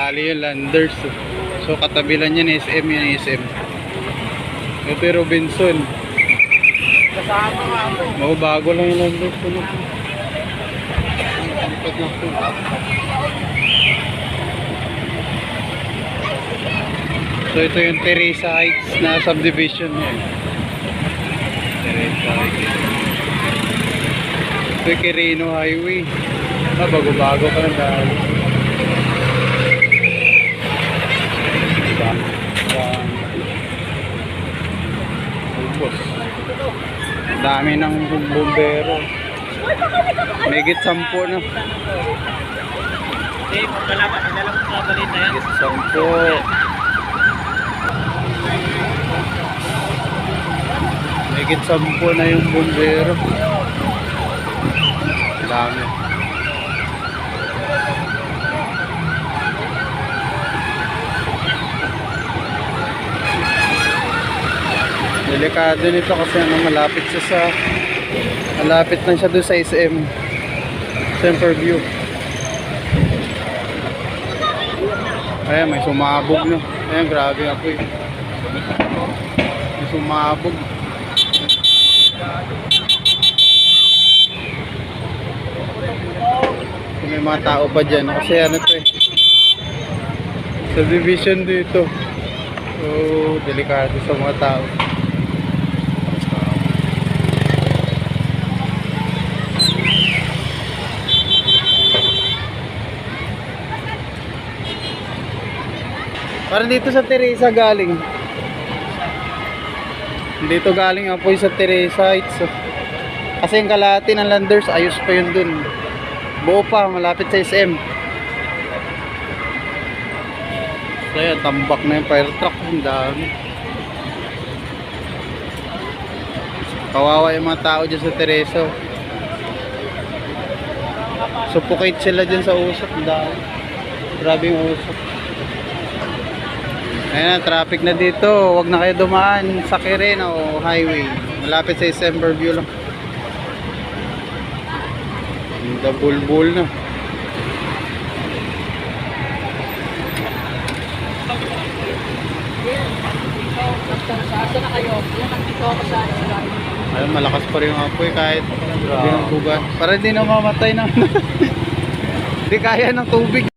Bali yung Landers. So katabi lang yan, SM yun, SM. Ito yung Robinson. Kasama nga mo. Bago lang yung Landers. So ito yung Teresa Heights na subdivision yan. Teresa Heights. Ito yung Quirino Highway. Bago-bago pa lang dahil. Ubos. Dami ng bumbero. Megit 10 na. Eh, pagkalaban, ilalang sa balita yan. Megit 10. Megit 10 na yung bumbero. Dami. Delikado nito kasi malapit siya malapit lang siya doon sa SM Semperview. Ayan, may sumabog no. Ayan, grabe ako eh. May sumabog. May mga tao pa dyan kasi ano to eh, subdivision dito. So delikado sa mga tao. Parang dito sa Teresa galing. Dito galing apoy sa Teresa Heights. Kasi yung kalahati ng Landers, ayos pa yun dun. Buo pa, malapit sa SM. So yan, tambak na yung fire truck. Ang dami. Kawawa yung mga tao dyan sa Teresa. Suffocate sila dyan sa usok. Ang dami. Grabe yung usok. Ayan, traffic na dito. Huwag na kayo dumaan sa Quirino Highway. Malapit sa Semperview lang. The bulbul na. Saan na kayo? Yan ang dito ako sa Ayun, malakas pa rin yung apoy kahit hindi ng buga. Para hindi na mamatay na. Hindi kaya ng tubig.